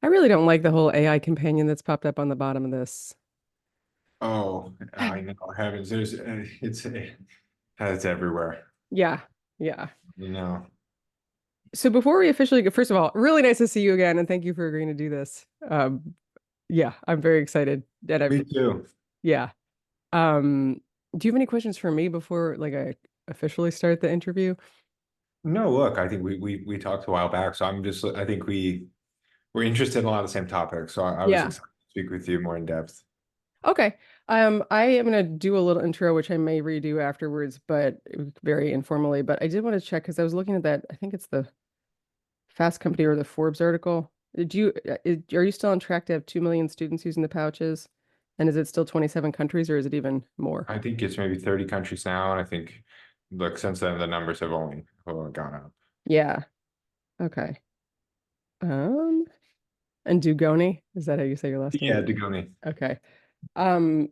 I really don't like the whole AI companion that's popped up on the bottom of this. Oh, I know, heavens, it's everywhere, Yeah, yeah. you know. So before we officially go, first of all, really nice to see you again, and thank you for agreeing to do this. Yeah, I'm very excited that Me too. yeah. Um, do you have any questions for me before like I officially start the interview? No, look, I think we talked a while back, so I think we're interested in a lot of the same topics. So I was Yeah. excited to speak with you more in depth. Okay. I am gonna do a little intro, which I may redo afterwards, but very informally. But I did want to check because I was looking at that. I think it's the Fast Company or the Forbes article. Are you still on track to have 2 million students using the pouches? And is it still 27 countries or is it even more? I think it's maybe 30 countries now, and I think, look, since then the numbers have only gone up. Yeah. Okay. Um, and Dugoni, is that how you say your last name? Yeah, Dugoni. Okay. Um,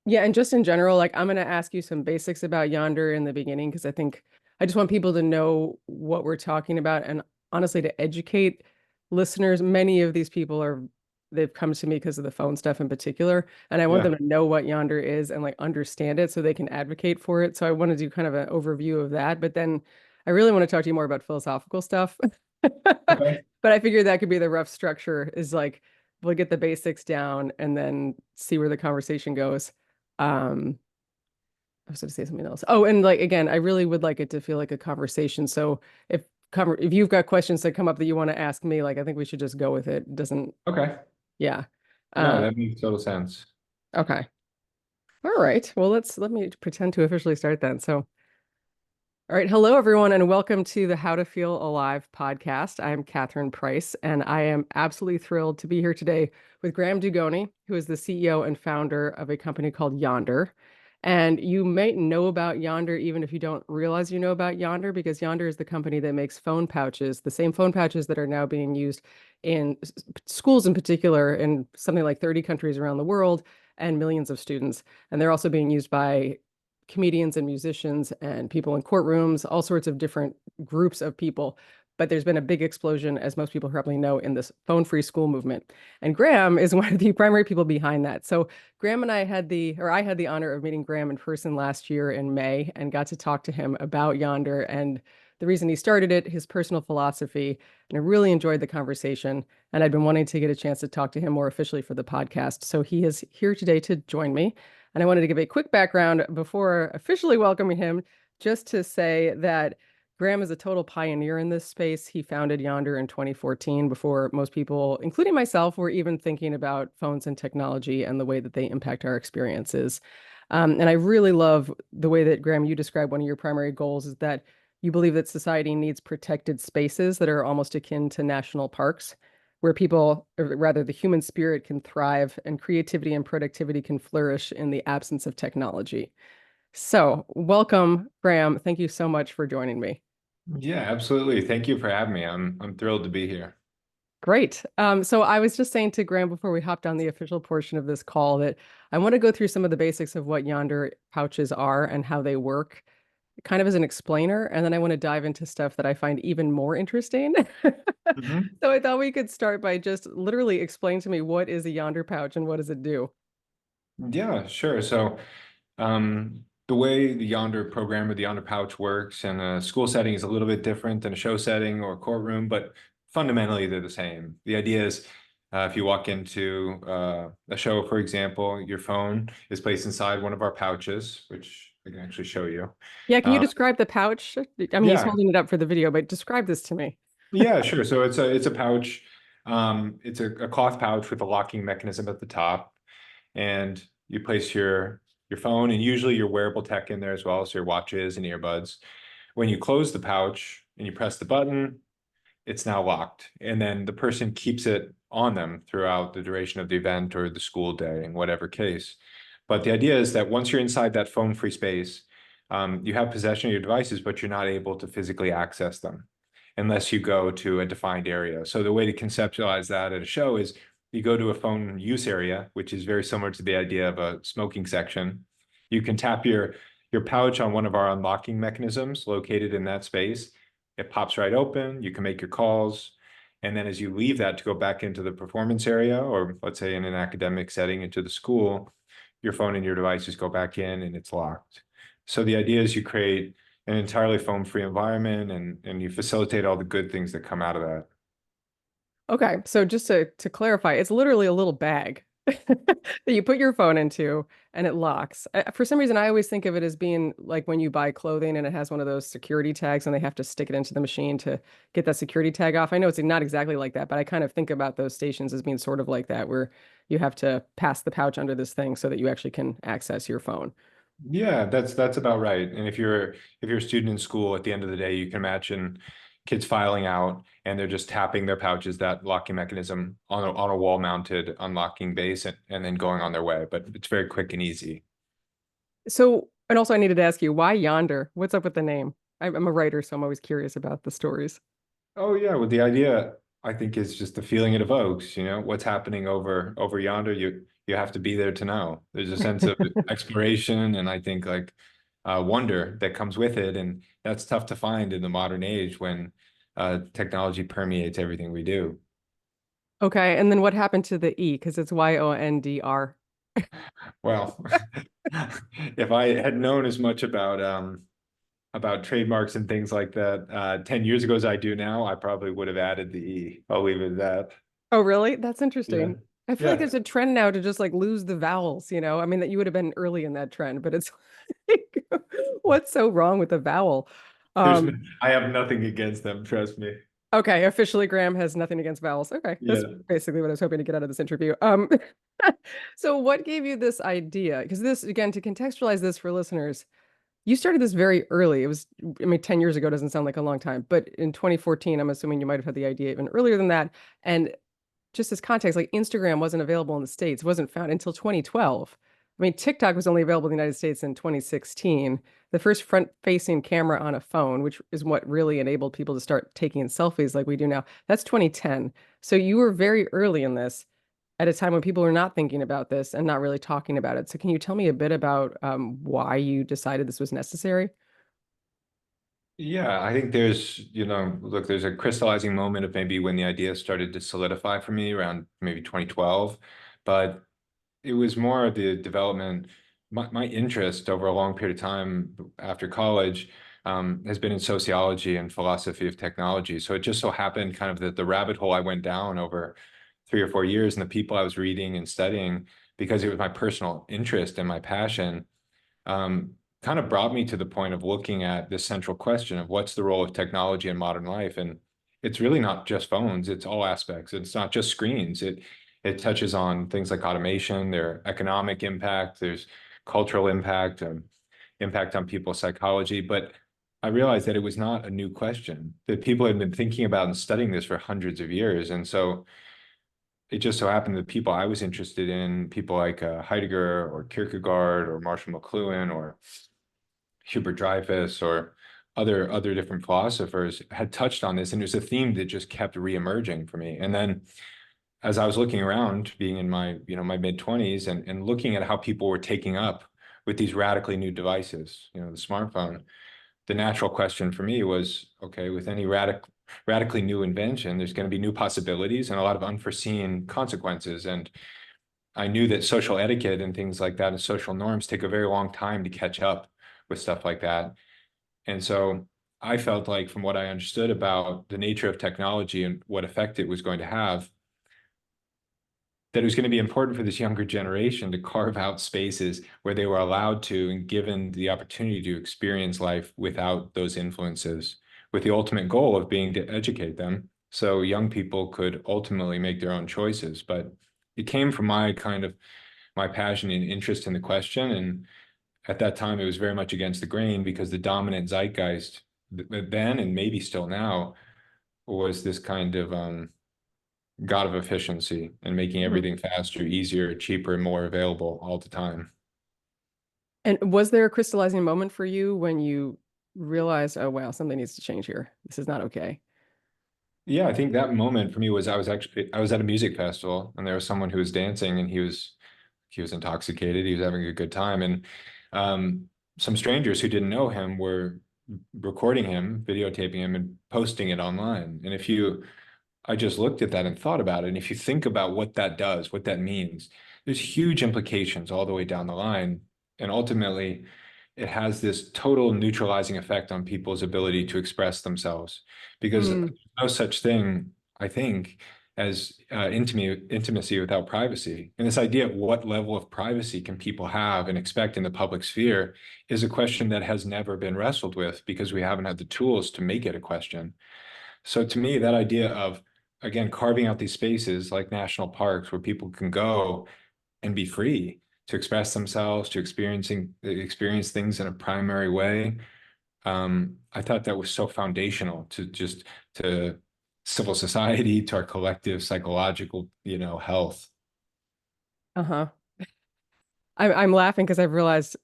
yeah, and just in general, like I'm gonna ask you some basics about Yondr in the beginning because I think I just want people to know what we're talking about and honestly to educate listeners. Many of these people they've come to me because of the phone stuff in particular, and I want Yeah. them to know what Yondr is and like understand it so they can advocate for it. So I want to do kind of an overview of that, but then I really want to talk to you more about philosophical stuff. Okay. But I figured that could be the rough structure is like we'll get the basics down and then see where the conversation goes. Um, I was going to say something else. Oh, and like again, I really would like it to feel like a conversation. So if you've got questions that come up that you want to ask me, like I think we should just go with it. It doesn't, Okay. yeah. No, Uh, that makes total sense. okay. All right. Well, let me pretend to officially start then. So all right. Hello, everyone, and welcome to the How to Feel Alive podcast. I'm Catherine Price, and I am absolutely thrilled to be here today with Graham Dugoni, who is the CEO and founder of a company called Yondr. And you may know about Yondr even if you don't realize you know about Yondr, because Yondr is the company that makes phone pouches, the same phone pouches that are now being used in schools in particular in something like 30 countries around the world and millions of students. And they're also being used by comedians and musicians and people in courtrooms, all sorts of different groups of people. But there's been a big explosion, as most people probably know, in this phone-free school movement. And Graham is one of the primary people behind that. So Graham and I had I had the honor of meeting Graham in person last year in May and got to talk to him about Yondr and the reason he started it, his personal philosophy. And I really enjoyed the conversation. And I'd been wanting to get a chance to talk to him more officially for the podcast. So he is here today to join me. And I wanted to give a quick background before officially welcoming him, just to say that Graham is a total pioneer in this space. He founded Yondr in 2014 before most people, including myself, were even thinking about phones and technology and the way that they impact our experiences. And I really love the way that, Graham, you describe one of your primary goals is that you believe that society needs protected spaces that are almost akin to national parks where people, or rather the human spirit can thrive and creativity and productivity can flourish in the absence of technology. So, welcome, Graham. Thank you so much for joining me. Yeah, absolutely. Thank you for having me. I'm thrilled to be here. Great. So I was just saying to Graham before we hopped on the official portion of this call that I want to go through some of the basics of what Yondr pouches are and how they work, kind of as an explainer, and then I want to dive into stuff that I find even more interesting. Mhm. So I thought we could start by just literally explain to me what is a Yondr pouch and what does it do? Yeah, sure. So, the way the Yondr program or the Yondr pouch works in a school setting is a little bit different than a show setting or a courtroom, but fundamentally they're the same. The idea is if you walk into a show, for example, your phone is placed inside one of our pouches, which I can actually show you. Yeah, can you Uh, describe the pouch? I mean, he's yeah, holding it up for the video, but describe this to me. yeah, sure. So it's a pouch. It's a cloth pouch with a locking mechanism at the top, and you place your phone and usually your wearable tech in there as well, so your watches and earbuds. When you close the pouch and you press the button, it's now locked, and then the person keeps it on them throughout the duration of the event or the school day, in whatever case. But the idea is that once you're inside that phone-free space, you have possession of your devices, but you're not able to physically access them unless you go to a defined area. So the way to conceptualize that at a show is you go to a phone use area, which is very similar to the idea of a smoking section. You can tap your pouch on one of our unlocking mechanisms located in that space. It pops right open. You can make your calls. And then as you leave that to go back into the performance area, or let's say in an academic setting into the school, your phone and your devices go back in and it's locked. So the idea is you create an entirely phone-free environment and you facilitate all the good things that come out of that. Okay, so just to clarify, it's literally a little bag that you put your phone into and it locks. For some reason, I always think of it as being like when you buy clothing and it has one of those security tags and they have to stick it into the machine to get that security tag off. I know it's not exactly like that, but I kind of think about those stations as being sort of like that, where you have to pass the pouch under this thing so that you actually can access your phone. Yeah, that's about right. And if you're a student in school, at the end of the day, you can imagine kids filing out and they're just tapping their pouches, that locking mechanism on a wall mounted unlocking base and then going on their way. But it's very quick and easy. So, and also I needed to ask you, why Yondr? What's up with the name? I'm a writer, so I'm always curious about the stories. Oh yeah, well the idea I think is just the feeling it evokes, what's happening over yonder, you have to be there to know. There's a sense of exploration and I think like wonder that comes with it. And that's tough to find in the modern age when technology permeates everything we do. Okay, and then what happened to the E? Because it's Yondr. Well, if I had known as much about trademarks and things like that 10 years ago as I do now, I probably would have added the E. I'll leave it at that. Oh, really? That's Yeah. interesting. I feel like Yeah. there's a trend now to just like lose the vowels, you know? I mean, that you would have been early in that trend, but it's like, what's so wrong with the vowel? There's Um, I have nothing against them, trust me. okay, officially Graham has nothing against vowels. Okay, that's Yeah. basically what I was hoping to get out of this interview. So what gave you this idea? Because this, again, to contextualize this for listeners, you started this very early. It was, I mean, 10 years ago doesn't sound like a long time, but in 2014, I'm assuming you might have had the idea even earlier than that. And just as context, like Instagram wasn't available in the States, wasn't found until 2012. I mean, TikTok was only available in the United States in 2016. The first front-facing camera on a phone, which is what really enabled people to start taking selfies like we do now, that's 2010. So you were very early in this at a time when people were not thinking about this and not really talking about it. So can you tell me a bit about why you decided this was necessary? Yeah, I think look, there's a crystallizing moment of maybe when the idea started to solidify for me around maybe 2012, but it was more of the development. My interest over a long period of time after college has been in sociology and philosophy of technology. So it just so happened kind of that the rabbit hole I went down over 3 or 4 years and the people I was reading and studying because it was my personal interest and my passion um, kind of brought me to the point of looking at this central question of what's the role of technology in modern life. And it's really not just phones, it's all aspects. It's not just screens. It touches on things like automation, their economic impact, there's cultural impact, impact on people's psychology. But I realized that it was not a new question, that people had been thinking about and studying this for hundreds of years. And so it just so happened that people I was interested in, people like Heidegger or Kierkegaard or Marshall McLuhan or Hubert Dreyfus or other different philosophers had touched on this, and it was a theme that just kept reemerging for me. And then as I was looking around, being in my mid-20s and looking at how people were taking up with these radically new devices, the smartphone, the natural question for me was, okay, with any radically new invention, there's going to be new possibilities and a lot of unforeseen consequences. And I knew that social etiquette and things like that and social norms take a very long time to catch up with stuff like that. And so I felt like from what I understood about the nature of technology and what effect it was going to have, that it was going to be important for this younger generation to carve out spaces where they were allowed to and given the opportunity to experience life without those influences, with the ultimate goal of being to educate them so young people could ultimately make their own choices. But it came from my passion and interest in the question. And at that time, it was very much against the grain because the dominant zeitgeist then and maybe still now was this kind of god of efficiency and making Mhm. everything faster, easier, cheaper, and more available all the time. And was there a crystallizing moment for you when you realized, oh, wow, something needs to change here? This is not okay. Yeah, I think that moment for me was I was at a music festival and there was someone who was dancing and he was intoxicated, he was having a good time, and um, some strangers who didn't know him were recording him, videotaping him, and posting it online. And if you I just looked at that and thought about it. And if you think about what that does, what that means, there's huge implications all the way down the line. And ultimately, it has this total neutralizing effect on people's ability to express themselves because Hmm. there's no such thing, I think, as intimacy without privacy. And this idea of what level of privacy can people have and expect in the public sphere is a question that has never been wrestled with because we haven't had the tools to make it a question. So to me, that idea of, again, carving out these spaces like national parks where people can go and be free to express themselves, to experience things in a primary way. I thought that was so foundational to civil society, to our collective psychological, health. Uh-huh. I'm laughing because I've realized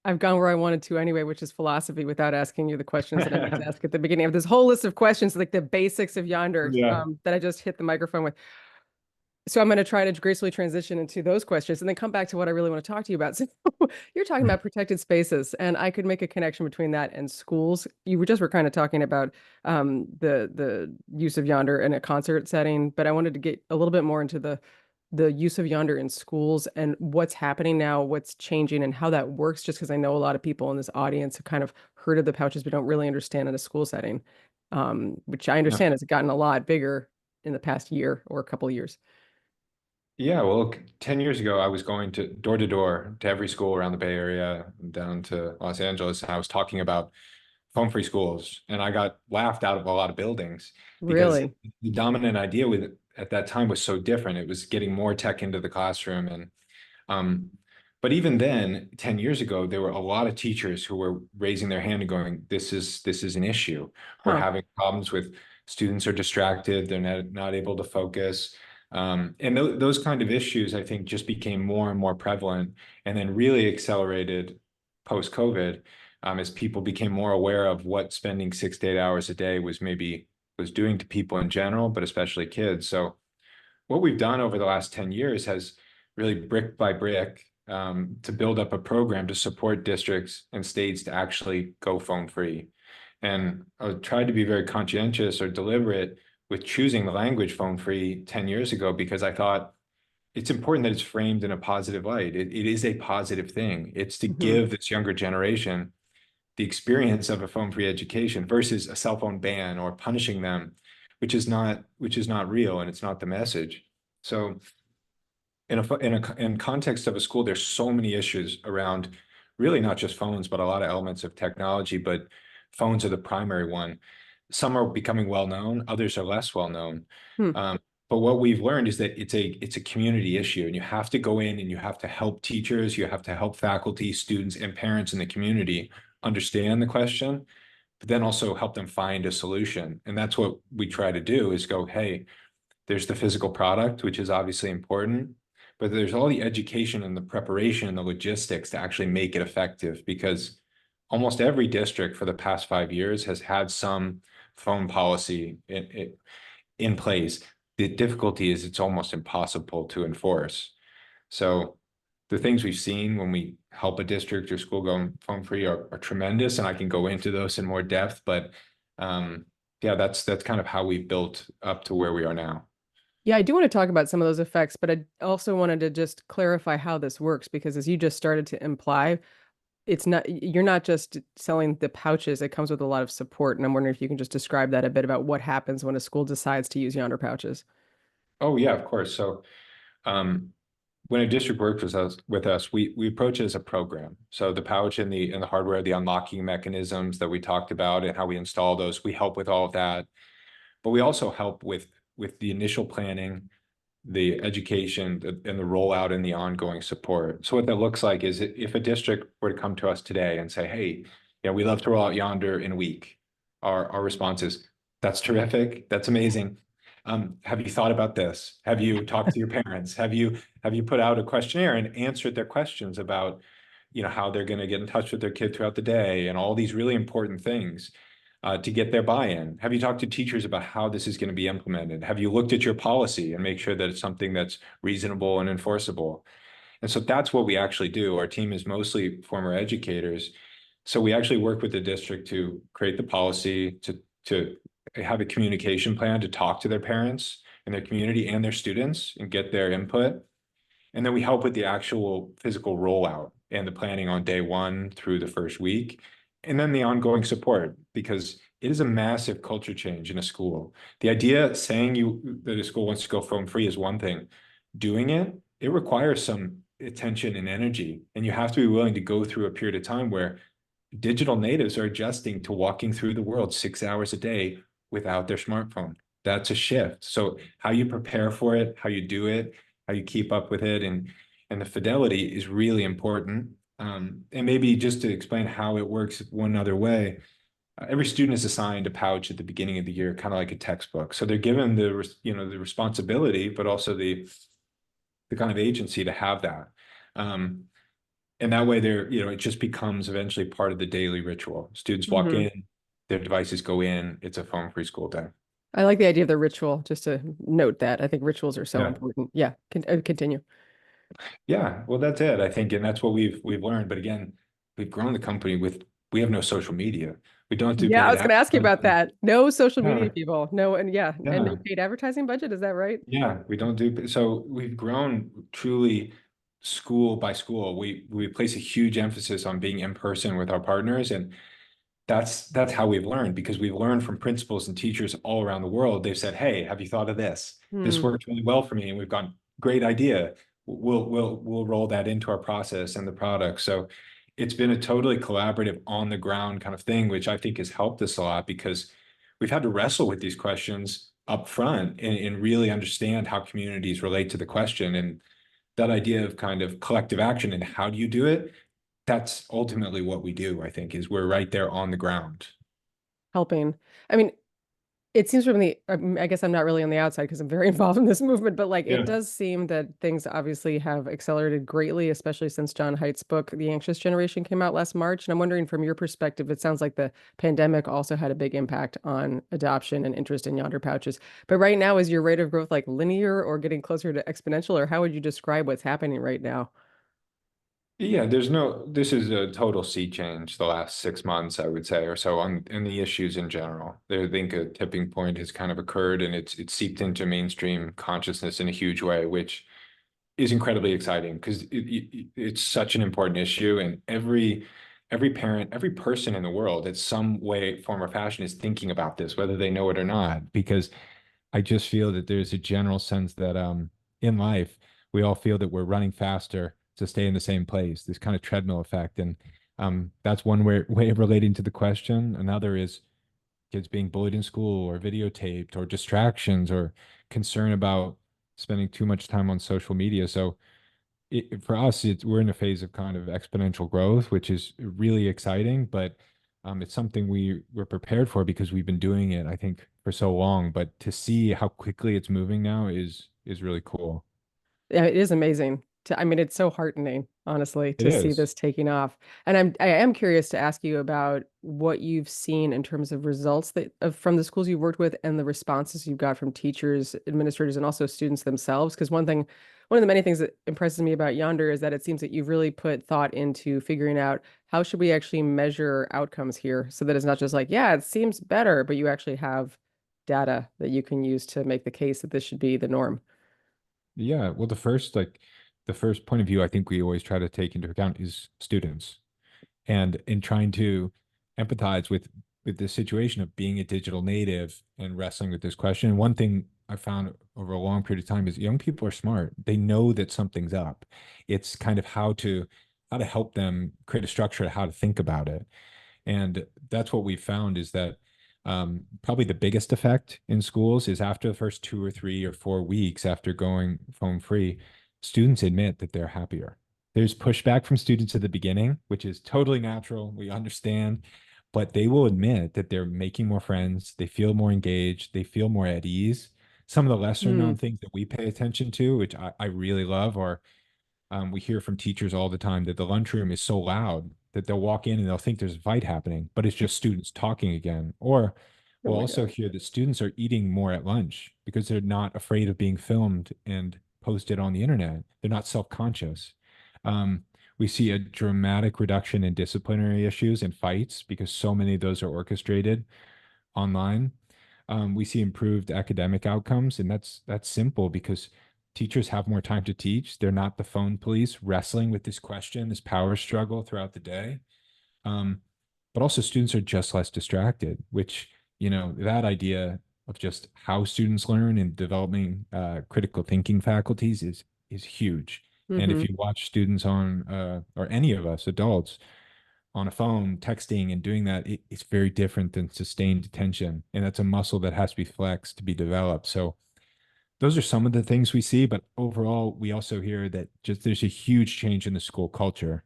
I've gone where I wanted to anyway, which is philosophy, without asking you the questions that I meant to ask at the beginning of this whole list of questions, like the basics of Yondr, Yeah. that I just hit the microphone with. So I'm going to try to gracefully transition into those questions and then come back to what I really want to talk to you about. So you're talking about protected spaces, and I could make a connection between that and schools. You were kind of talking about the use of Yondr in a concert setting, but I wanted to get a little bit more into the use of Yondr in schools and what's happening now, what's changing, and how that works. Just because I know a lot of people in this audience have kind of heard of the pouches, but don't really understand in a school setting, which I Yeah. understand has gotten a lot bigger in the past year or a couple of years. Yeah, well, 10 years ago, I was going to door to every school around the Bay Area, down to Los Angeles, and I was talking about phone-free schools. And I got laughed out of a lot of buildings because Really? the dominant idea with at that time was so different. It was getting more tech into the classroom. And um, but even then, 10 years ago, there were a lot of teachers who were raising their hand and going, this is an issue. We're Huh. having problems with students are distracted, they're not able to focus. And those kind of issues, I think, just became more and more prevalent and then really accelerated post-COVID, as people became more aware of what spending 6 to 8 hours a day was doing to people in general, but especially kids. So what we've done over the last 10 years has really brick by brick, to build up a program to support districts and states to actually go phone free. And I tried to be very conscientious or deliberate with choosing the language phone free 10 years ago because I thought it's important that it's framed in a positive light. It is a positive thing. It's to Hmm. give this younger generation the experience of a phone free education versus a cell phone ban or punishing them, which is not real and it's not the message. So in context of a school, there's so many issues around really not just phones, but a lot of elements of technology, but phones are the primary one. Some are becoming well known, others are less well known. Hmm. But what we've learned is that it's a community issue, and you have to go in and you have to help teachers, you have to help faculty, students, and parents in the community understand the question, but then also help them find a solution. And that's what we try to do is go, hey, there's the physical product, which is obviously important, but there's all the education and the preparation and the logistics to actually make it effective because almost every district for the past 5 years has had some phone policy in place. The difficulty is it's almost impossible to enforce. So the things we've seen when we help a district or school go phone free are tremendous, and I can go into those in more depth. But yeah, that's kind of how we've built up to where we are now. Yeah, I do want to talk about some of those effects, but I also wanted to just clarify how this works because as you just started to imply, you're not just selling the pouches, it comes with a lot of support. And I'm wondering if you can just describe that a bit about what happens when a school decides to use Yondr pouches. Oh yeah, of course. So um, when a district works with us, we approach it as a program. So the pouch and the hardware, the unlocking mechanisms that we talked about and how we install those, we help with all of that. But we also help with the initial planning, the education, and the rollout and the ongoing support. So what that looks like is if a district were to come to us today and say, hey, we love to roll out Yondr in a week, our response is, that's terrific, that's amazing. Have you thought about this? Have you talked to your parents? Have you put out a questionnaire and answered their questions about, how they're going to get in touch with their kid throughout the day and all these really important things, to get their buy-in? Have you talked to teachers about how this is going to be implemented? Have you looked at your policy and make sure that it's something that's reasonable and enforceable? And so that's what we actually do. Our team is mostly former educators. So we actually work with the district to create the policy, to have a communication plan to talk to their parents and their community and their students and get their input. And then we help with the actual physical rollout and the planning on day one through the first week, and then the ongoing support, because it is a massive culture change in a school. The idea saying that a school wants to go phone free is one thing. Doing it requires some attention and energy, and you have to be willing to go through a period of time where digital natives are adjusting to walking through the world 6 hours a day without their smartphone. That's a shift. So how you prepare for it, how you do it, how you keep up with it, and the fidelity is really important. And maybe just to explain how it works one other way, every student is assigned a pouch at the beginning of the year, kind of like a textbook. So they're given the responsibility, but also the kind of agency to have that. Um, and that way it just becomes eventually part of the daily ritual. Students walk Hmm. in, their devices go in, it's a phone-free school day. I like the idea of the ritual, just to note that. I think rituals are so Yeah. important. Yeah, continue. Yeah, well, that's it, I think, and that's what we've learned. But again, we've grown the company we have no social media. We don't do Yeah, I paid was going to ask you about advertising. that. No social media Yeah, people. No, and yeah, and no yeah, paid advertising budget. Is that right? yeah. We don't do so. We've grown truly school by school. We place a huge emphasis on being in person with our partners, and that's how we've learned, because we've learned from principals and teachers all around the world. They've said, "Hey, have you thought of this? This Hmm. worked really well for me," and we've gone, "Great idea. We'll roll that into our process and the product." So it's been a totally collaborative, on the ground kind of thing, which I think has helped us a lot, because we've had to wrestle with these questions up front and really understand how communities relate to the question. And that idea of kind of collective action and how do you do it, that's ultimately what we do, I think, is we're right there on the ground. Helping. I mean, it seems from the, I guess I'm not really on the outside because I'm very involved in this movement, but like it Yeah. does seem that things obviously have accelerated greatly, especially since John Haidt's book, The Anxious Generation, came out last March. And I'm wondering, from your perspective, it sounds like the pandemic also had a big impact on adoption and interest in Yondr pouches. But right now, is your rate of growth like linear or getting closer to exponential, or how would you describe what's happening right now? Yeah, this is a total sea change the last 6 months, I would say, or so, on in the issues in general. I think a tipping point has kind of occurred, and it's seeped into mainstream consciousness in a huge way, which is incredibly exciting, because it's such an important issue, and every parent, every person in the world, in some way, form, or fashion, is thinking about this, whether they know it or not. Because I just feel that there's a general sense that in life we all feel that we're running faster to stay in the same place, this kind of treadmill effect. And that's one way of relating to the question. Another is kids being bullied in school or videotaped, or distractions, or concern about spending too much time on social media. So for us, we're in a phase of kind of exponential growth, which is really exciting, but it's something we're prepared for because we've been doing it, I think, for so long. But to see how quickly it's moving now is really cool. Yeah, it is amazing. I mean, it's so heartening, honestly, It to see is. this taking off. And I am curious to ask you about what you've seen in terms of results from the schools you've worked with and the responses you've got from teachers, administrators, and also students themselves. Because one of the many things that impresses me about Yondr is that it seems that you've really put thought into figuring out how should we actually measure outcomes here, so that it's not just like, yeah, it seems better, but you actually have data that you can use to make the case that this should be the norm. Yeah. Well, the first point of view I think we always try to take into account is students, and in trying to empathize with the situation of being a digital native and wrestling with this question. And one thing I found over a long period of time is young people are smart. They know that something's up. It's kind of how to help them create a structure to how to think about it. And that's what we found, is that probably the biggest effect in schools is after the first 2 or 3 or 4 weeks after going phone free, students admit that they're happier. There's pushback from students at the beginning, which is totally natural. We understand, but they will admit that they're making more friends. They feel more engaged. They feel more at ease. Some of the lesser known Hmm. things that we pay attention to, which I really love, are we hear from teachers all the time that the lunchroom is so loud that they'll walk in and they'll think there's a fight happening, but it's just students talking again. Or Oh we'll my also God. hear that students are eating more at lunch because they're not afraid of being filmed and posted on the internet. They're not self-conscious. We see a dramatic reduction in disciplinary issues and fights because so many of those are orchestrated online. we see improved academic outcomes, and that's simple because teachers have more time to teach. They're not the phone police wrestling with this question, this power struggle throughout the day. Um, but also students are just less distracted, which, that idea of just how students learn and developing critical thinking faculties is huge. And if Hmm. you watch students on or any of us adults on a phone texting and doing that, it's very different than sustained attention, and that's a muscle that has to be flexed to be developed. So those are some of the things we see, but overall, we also hear that just there's a huge change in the school culture.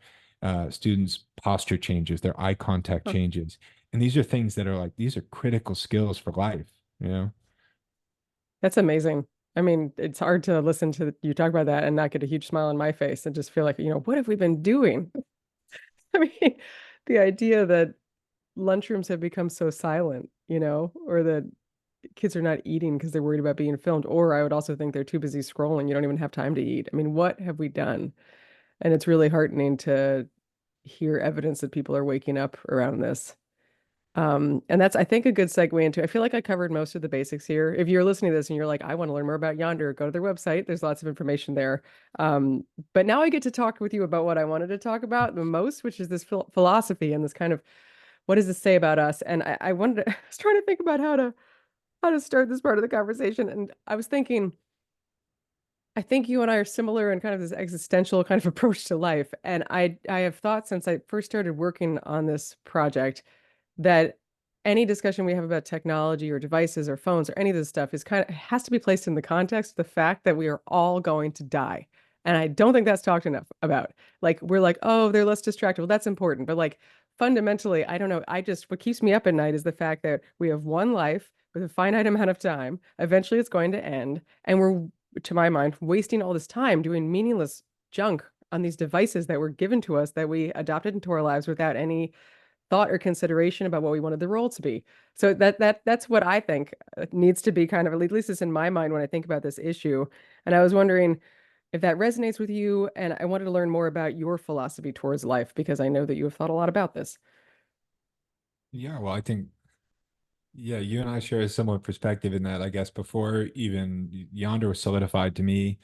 Students' posture changes, their eye contact Huh. changes, and these are things that are like these are critical skills for life. You know? That's amazing. I mean, it's hard to listen to you talk about that and not get a huge smile on my face and just feel like, what have we been doing? I mean, the idea that lunchrooms have become so silent, or that kids are not eating because they're worried about being filmed, or I would also think they're too busy scrolling. You don't even have time to eat. I mean, what have we done? And it's really heartening to hear evidence that people are waking up around this. And that's, I think, a good segue into, I feel like I covered most of the basics here. If you're listening to this and you're like, I want to learn more about Yondr, go to their website. There's lots of information there. But now I get to talk with you about what I wanted to talk about the most, which is this philosophy and this kind of, what does this say about us? And I wanted to, I was trying to think about how to start this part of the conversation. And I was thinking, I think you and I are similar in kind of this existential kind of approach to life. And I have thought since I first started working on this project that any discussion we have about technology or devices or phones or any of this stuff is kind of has to be placed in the context of the fact that we are all going to die. And I don't think that's talked enough about. Like we're like, oh, they're less distractible. Well, that's important. But like fundamentally, I don't know. What keeps me up at night is the fact that we have one life with a finite amount of time. Eventually it's going to end. And we're, to my mind, wasting all this time doing meaningless junk on these devices that were given to us that we adopted into our lives without any thought or consideration about what we wanted the role to be. So that's what I think needs to be kind of, at least it's in my mind when I think about this issue. And I was wondering if that resonates with you, and I wanted to learn more about your philosophy towards life because I know that you have thought a lot about this. Yeah. Well, I think yeah, you and I share a similar perspective in that, I guess, before even Yonder was solidified to me,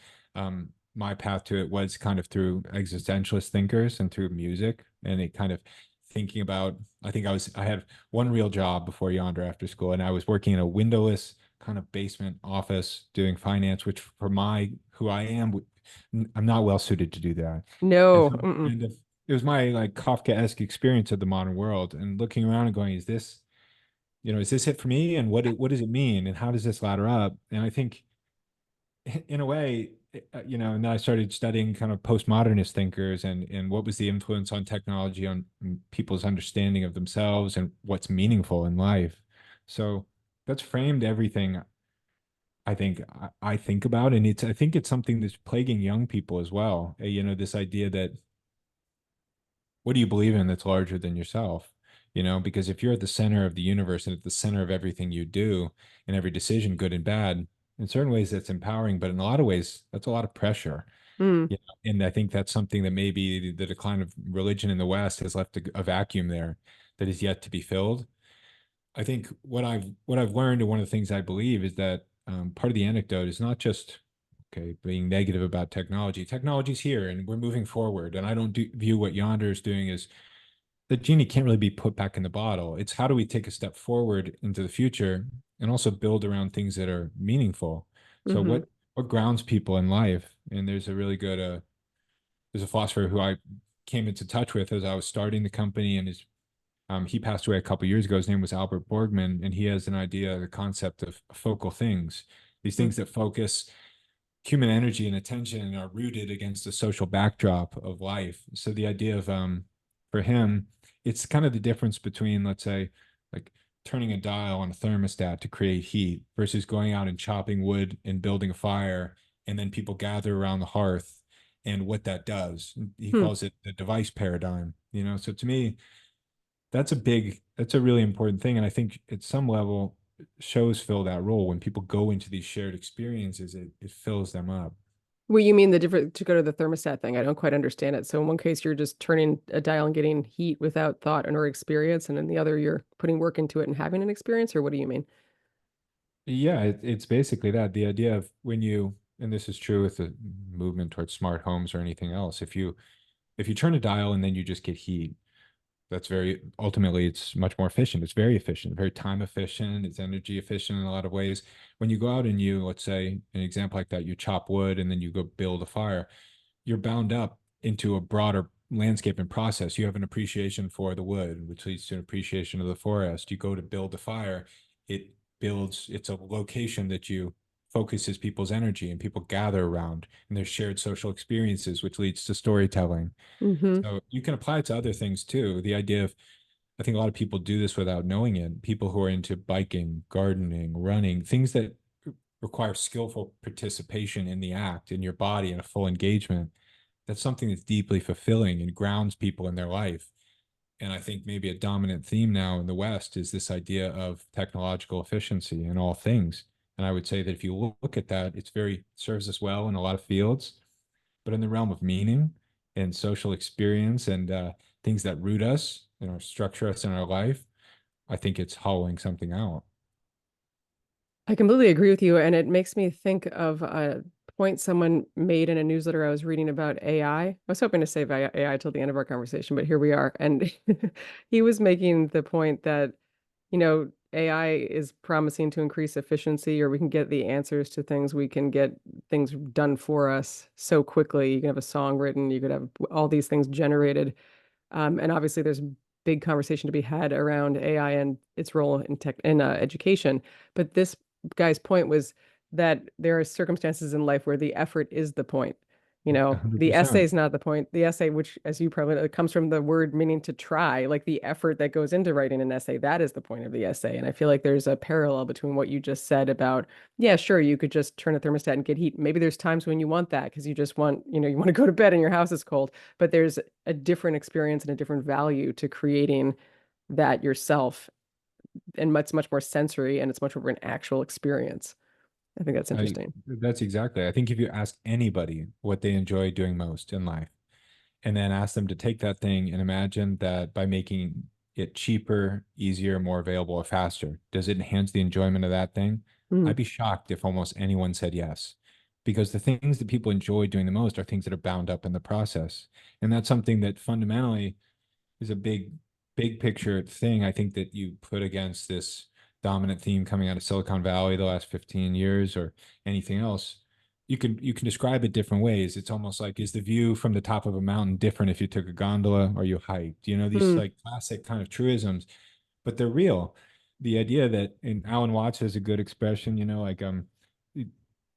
my path to it was kind of through existentialist thinkers and through music, and it kind of thinking about. I had one real job before Yonder after school, and I was working in a windowless kind of basement office doing finance, which for my who I am, I'm not well suited to do that. And No. so Mm-mm. kind of it was my like Kafkaesque experience of the modern world and looking around and going, is this it for me? And what does it mean? And how does this ladder up? And I think in a way, and then I started studying kind of postmodernist thinkers and what was the influence on technology on people's understanding of themselves and what's meaningful in life. So that's framed everything I think about. And I think it's something that's plaguing young people as well. This idea that what do you believe in that's larger than yourself? Because if you're at the center of the universe and at the center of everything you do and every decision, good and bad, in certain ways that's empowering, but in a lot of ways, that's a lot of pressure. Mm. And I think that's something that maybe the decline of religion in the West has left a vacuum there that is yet to be filled. I think what I've learned and one of the things I believe is that part of the anecdote is not just okay being negative about technology. Technology's here and we're moving forward. And I don't view what Yonder is doing as the genie can't really be put back in the bottle. It's how do we take a step forward into the future and also build around things that are meaningful. So Hmm. what grounds people in life? And there's a really good there's a philosopher who I came into touch with as I was starting the company, and he passed away a couple of years ago. His name was Albert Borgman, and he has an idea, the concept of focal things, these things that focus human energy and attention are rooted against the social backdrop of life. So the idea of for him, it's kind of the difference between, let's say, like turning a dial on a thermostat to create heat versus going out and chopping wood and building a fire, and then people gather around the hearth and what that does. He Hmm. calls it the device paradigm. So to me, that's a really important thing. And I think at some level, shows fill that role. When people go into these shared experiences, it fills them up. Well, you mean the different to go to the thermostat thing? I don't quite understand it. So in one case, you're just turning a dial and getting heat without thought and or experience, and in the other, you're putting work into it and having an experience, or what do you mean? Yeah, it's basically that. The idea of when you, and this is true with the movement towards smart homes or anything else, if you turn a dial and then you just get heat, that's very ultimately it's much more efficient. It's very efficient, very time efficient, it's energy efficient in a lot of ways. When you go out and you, let's say, an example like that, you chop wood and then you go build a fire, you're bound up into a broader landscape and process. You have an appreciation for the wood, which leads to an appreciation of the forest. You go to build a fire, it it's a location that you focuses people's energy and people gather around, and there's shared social experiences, which leads to storytelling. Hmm. So you can apply it to other things too. The idea of, I think a lot of people do this without knowing it. People who are into biking, gardening, running, things that require skillful participation in the act, in your body, and a full engagement. That's something that's deeply fulfilling and grounds people in their life. And I think maybe a dominant theme now in the West is this idea of technological efficiency in all things. And I would say that if you look at that, it's very serves us well in a lot of fields, but in the realm of meaning and social experience and things that root us and our structure us in our life, I think it's hollowing something out. I completely agree with you, and it makes me think of a point someone made in a newsletter I was reading about AI. I was hoping to save AI till the end of our conversation, but here we are. And he was making the point that, AI is promising to increase efficiency, or we can get the answers to things. We can get things done for us so quickly. You can have a song written, you could have all these things generated. And obviously, there's big conversation to be had around AI and its role in tech in education. But this guy's point was that there are circumstances in life where the effort is the point. The essay 100%. is not the point. The essay, which, as you probably know, it comes from the word meaning to try, like the effort that goes into writing an essay, that is the point of the essay. And I feel like there's a parallel between what you just said about, yeah, sure, you could just turn a thermostat and get heat. Maybe there's times when you want that because you just want, you want to go to bed and your house is cold, but there's a different experience and a different value to creating that yourself, and much more sensory, and it's much more an actual experience. I think that's I interesting. That's exactly. I think if you ask anybody what they enjoy doing most in life, and then ask them to take that thing and imagine that by making it cheaper, easier, more available, or faster, does it enhance the enjoyment of that thing? Mm, I'd be shocked if almost anyone said yes. Because the things that people enjoy doing the most are things that are bound up in the process. And that's something that fundamentally is a big picture thing I think that you put against this dominant theme coming out of Silicon Valley the last 15 years or anything else. You can describe it different ways. It's almost like, is the view from the top of a mountain different if you took a gondola or you hiked? These mm, like classic kind of truisms, but they're real. The idea that, and Alan Watts has a good expression, like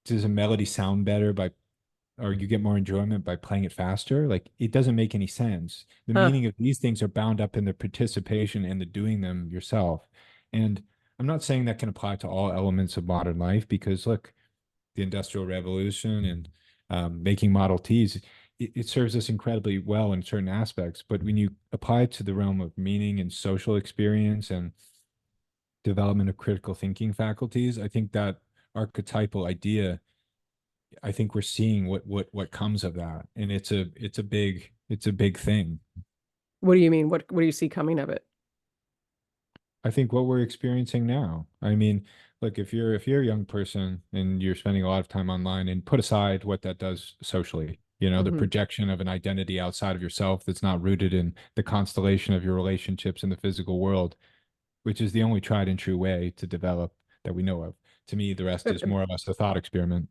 does a melody sound better by, or you get more enjoyment by playing it faster? Like it doesn't make any sense. The huh. meaning of these things are bound up in the participation and the doing them yourself. And I'm not saying that can apply to all elements of modern life because look, the Industrial Revolution and making Model Ts, it serves us incredibly well in certain aspects. But when you apply it to the realm of meaning and social experience and development of critical thinking faculties, I think that archetypal idea, I think we're seeing what comes of that, and it's a big thing. What do you mean? What do you see coming of it? I think what we're experiencing now. I mean, look, if you're a young person and you're spending a lot of time online, and put aside what that does socially, the Hmm. projection of an identity outside of yourself that's not rooted in the constellation of your relationships in the physical world, which is the only tried and true way to develop that we know of. To me, the rest is more or less a thought experiment,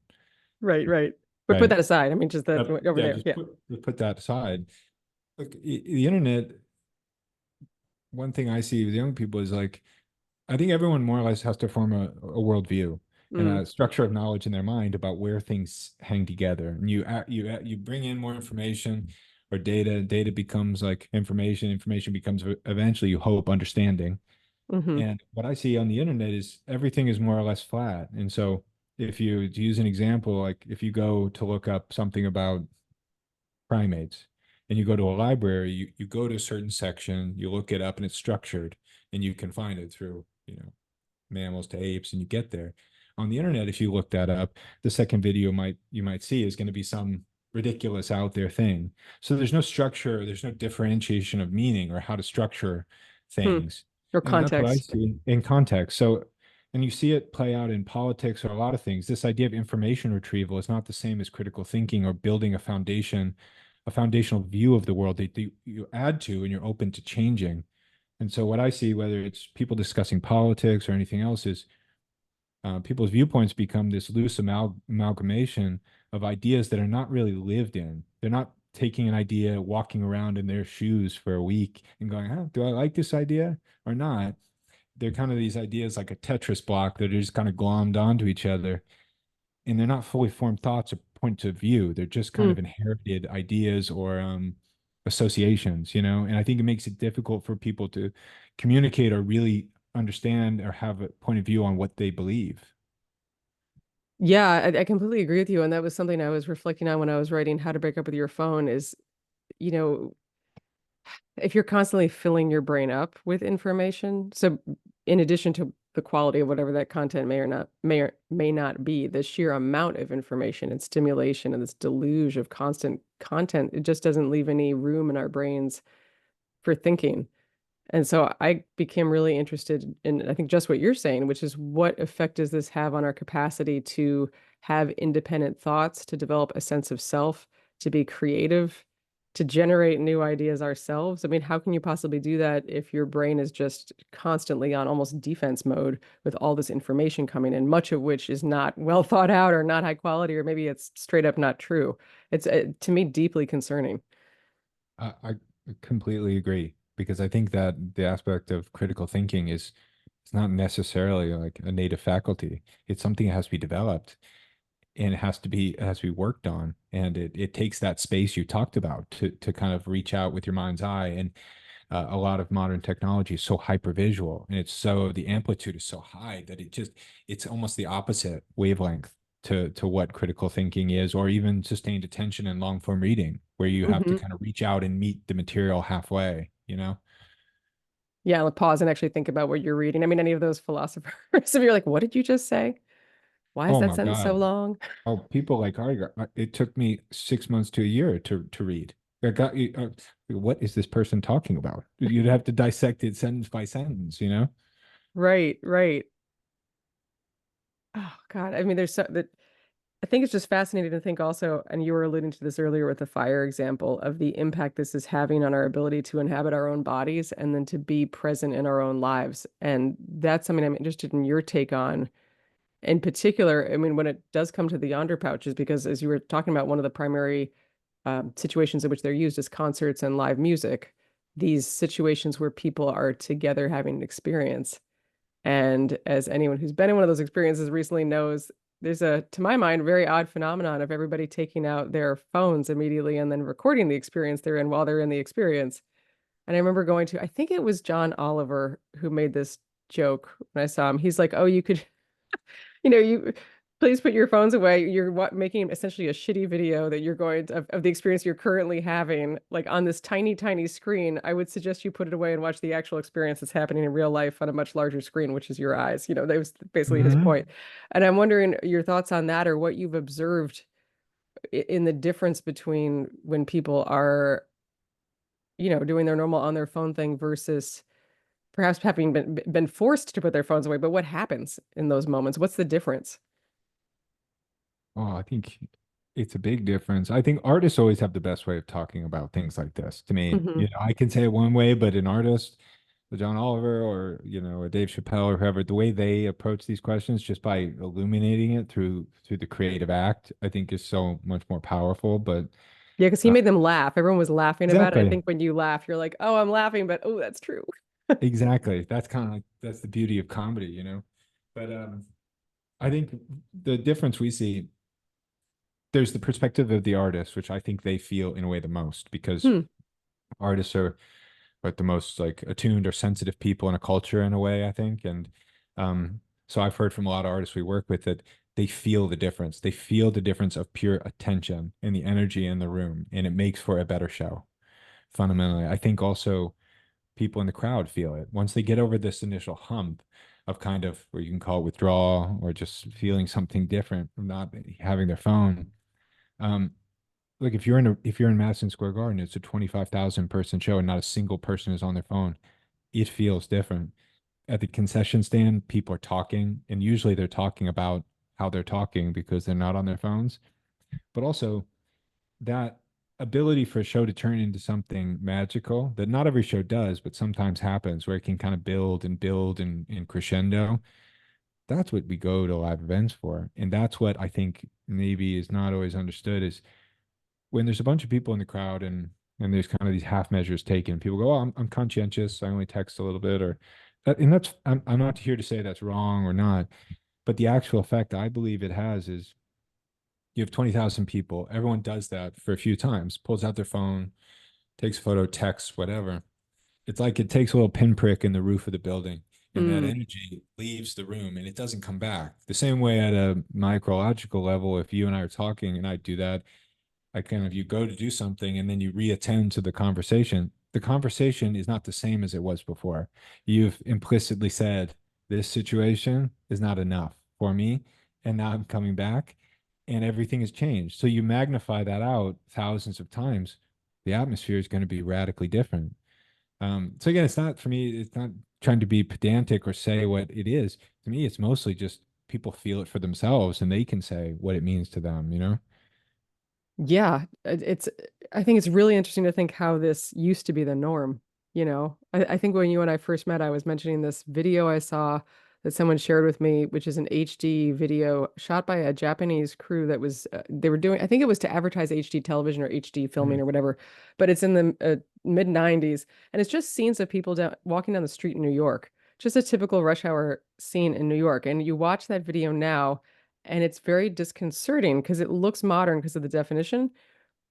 Right, right. But put right? that aside. I mean, just that over Yeah, there. just Yeah. put that aside. Look, the internet, one thing I see with young people is like, I think everyone more or less has to form a worldview and Mm, a structure of knowledge in their mind about where things hang together. And you bring in more information or data. Data becomes like information. Information becomes eventually, you hope, understanding. hmm. And what I see on the internet is everything is more or less flat. And so, if you to use an example, like if you go to look up something about primates and you go to a library, you go to a certain section, you look it up and it's structured and you can find it through, mammals to apes and you get there. On the internet, if you look that up, the second video you might see is going to be some ridiculous out there thing. So there's no structure, there's no differentiation of meaning or how to structure Hmm. things. Or And that's what I context. see in context. So And you see it play out in politics or a lot of things. This idea of information retrieval is not the same as critical thinking or building a foundation, a foundational view of the world that you add to and you're open to changing. And so what I see, whether it's people discussing politics or anything else, is people's viewpoints become this loose amalgamation of ideas that are not really lived in. They're not taking an idea, walking around in their shoes for a week and going, huh, do I like this idea or not? They're kind of these ideas like a Tetris block that are just kind of glommed onto each other. And they're not fully formed thoughts or points of view. They're just kind Hmm. of inherited ideas or associations, you know? And I think it makes it difficult for people to communicate or really understand or have a point of view on what they believe. Yeah, I completely agree with you. And that was something I was reflecting on when I was writing How to Break Up with Your Phone is, you know, if you're constantly filling your brain up with information, so in addition to the quality of whatever that content may not be, the sheer amount of information and stimulation and this deluge of constant content, it just doesn't leave any room in our brains for thinking. And so I became really interested in, I think, just what you're saying, which is what effect does this have on our capacity to have independent thoughts, to develop a sense of self, to be creative, to generate new ideas ourselves? I mean, how can you possibly do that if your brain is just constantly on almost defense mode with all this information coming in, much of which is not well thought out or not high quality, or maybe it's straight up not true? It's to me deeply concerning. I completely agree because I think that the aspect of critical thinking is it's not necessarily like a native faculty. It's something that has to be developed and it has to be worked on. And it takes that space you talked about to kind of reach out with your mind's eye. And a lot of modern technology is so hyper visual and it's so the amplitude is so high that it's almost the opposite wavelength to what critical thinking is, or even sustained attention and long form reading, where you have to Hmm. kind of reach out and meet the material halfway, you know? Yeah, like pause and actually think about what you're reading. I mean, any of those philosophers, if you're like, what did you just say? Why is Oh that my sentence so God. long? Oh, people like it took me 6 months to a year to read. I got you. What is this person talking about? You'd have to dissect it sentence by sentence, you know? Right, right. Oh God. I mean, there's so that I think it's just fascinating to think also, and you were alluding to this earlier with the fire example of the impact this is having on our ability to inhabit our own bodies and then to be present in our own lives. And that's something I'm interested in your take on. In particular, I mean, when it does come to the Yondr pouches, because as you were talking about, one of the primary situations in which they're used is concerts and live music, these situations where people are together having an experience. And as anyone who's been in one of those experiences recently knows, there's a, to my mind, very odd phenomenon of everybody taking out their phones immediately and then recording the experience they're in while they're in the experience. And I remember going to, I think it was John Oliver who made this joke when I saw him. He's like, "Oh, you could you please put your phones away. You're making essentially a shitty video that you're going to, of the experience you're currently having, like on this tiny, tiny screen. I would suggest you put it away and watch the actual experience that's happening in real life on a much larger screen, which is your eyes." That was basically his Hmm. point. And I'm wondering your thoughts on that or what you've observed in the difference between when people are, doing their normal on their phone thing versus perhaps having been forced to put their phones away. But what happens in those moments? What's the difference? Oh, I think it's a big difference. I think artists always have the best way of talking about things like this to me. Hmm. You know, I can say it one way, but an artist, a John Oliver or, a Dave Chappelle or whoever, the way they approach these questions just by illuminating it through the creative act, I think is so much more powerful. But Yeah, because he uh, made them laugh. Everyone was laughing about it. I exactly, think when you laugh, you're like, oh, I'm laughing, but oh, that's true. exactly. That's kind of like that's the beauty of comedy, you know. But I think the difference we see there's the perspective of the artist, which I think they feel in a way the most because Hmm. artists are like the most like attuned or sensitive people in a culture in a way, I think. And so I've heard from a lot of artists we work with that they feel the difference. They feel the difference of pure attention and the energy in the room, and it makes for a better show. Fundamentally, I think also people in the crowd feel it once they get over this initial hump of kind of where you can call it withdrawal or just feeling something different from not having their phone. Um, like if you're in Madison Square Garden, it's a 25,000 person show and not a single person is on their phone. It feels different. at the concession stand, people are talking, and usually they're talking about how they're talking because they're not on their phones. But also that ability for a show to turn into something magical that not every show does, but sometimes happens where it can kind of build and crescendo. That's what we go to live events for. And that's what I think maybe is not always understood is when there's a bunch of people in the crowd and there's kind of these half measures taken, people go, "Oh, I'm conscientious. I only text a little bit," or and that's I'm not here to say that's wrong or not, but the actual effect I believe it has is you have 20,000 people. Everyone does that for a few times, pulls out their phone, takes a photo, texts, whatever. It's like it takes a little pinprick in the roof of the building, and that Mm. energy leaves the room and it doesn't come back. The same way at a micrological level, if you and I are talking and I do that, I kind of you go to do something and then you reattend to the conversation. The conversation is not the same as it was before. You've implicitly said this situation is not enough for me, and now I'm coming back, and everything has changed. So you magnify that out thousands of times. The atmosphere is going to be radically different. So again, it's not for me. It's not trying to be pedantic or say what it is. To me, it's mostly just people feel it for themselves, and they can say what it means to them. You know. Yeah, I think it's really interesting to think how this used to be the norm. I think when you and I first met, I was mentioning this video I saw that someone shared with me, which is an HD video shot by a Japanese crew that was they were doing, I think it was to advertise HD television or HD filming Mhm. or whatever, but it's in the mid 90s, and it's just scenes of people walking down the street in New York, just a typical rush hour scene in New York. And you watch that video now and it's very disconcerting because it looks modern because of the definition,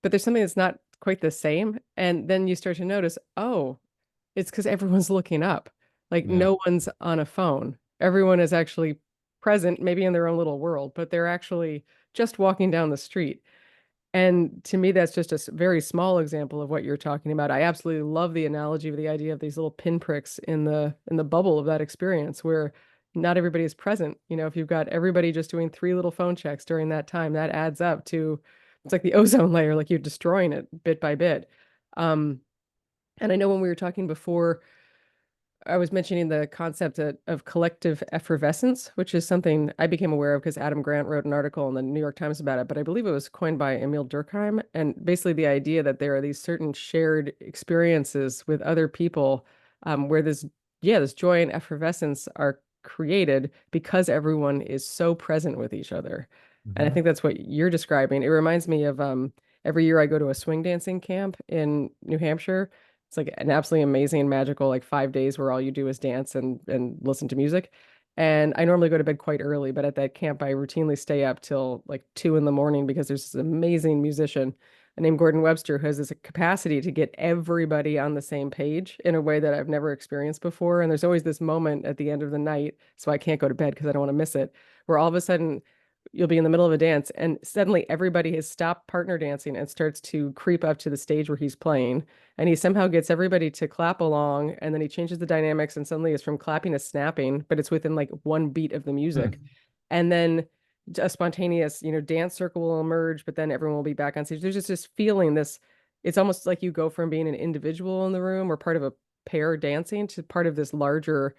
but there's something that's not quite the same. And then you start to notice, oh, it's because everyone's looking up. Like Yeah. no one's on a phone. Everyone is actually present, maybe in their own little world, but they're actually just walking down the street. And to me, that's just a very small example of what you're talking about. I absolutely love the analogy of the idea of these little pinpricks in the bubble of that experience where not everybody is present. If you've got everybody just doing three little phone checks during that time, that adds up to it's like the ozone layer, like you're destroying it bit by bit. Um, and I know when we were talking before I was mentioning the concept of collective effervescence, which is something I became aware of because Adam Grant wrote an article in the New York Times about it, but I believe it was coined by Emil Durkheim. And basically, the idea that there are these certain shared experiences with other people where this joy and effervescence are created because everyone is so present with each other. And I Mhm. think that's what you're describing. It reminds me of every year I go to a swing dancing camp in New Hampshire. It's like an absolutely amazing and magical like 5 days where all you do is dance and listen to music. And I normally go to bed quite early, but at that camp I routinely stay up till like 2 in the morning because there's this amazing musician named Gordon Webster who has this capacity to get everybody on the same page in a way that I've never experienced before. And there's always this moment at the end of the night, so I can't go to bed because I don't want to miss it, where all of a sudden you'll be in the middle of a dance and suddenly everybody has stopped partner dancing and starts to creep up to the stage where he's playing, and he somehow gets everybody to clap along, and then he changes the dynamics and suddenly it's from clapping to snapping, but it's within like one beat of the music. Hmm. And then a spontaneous dance circle will emerge, but then everyone will be back on stage. There's just this feeling, this it's almost like you go from being an individual in the room or part of a pair dancing to part of this larger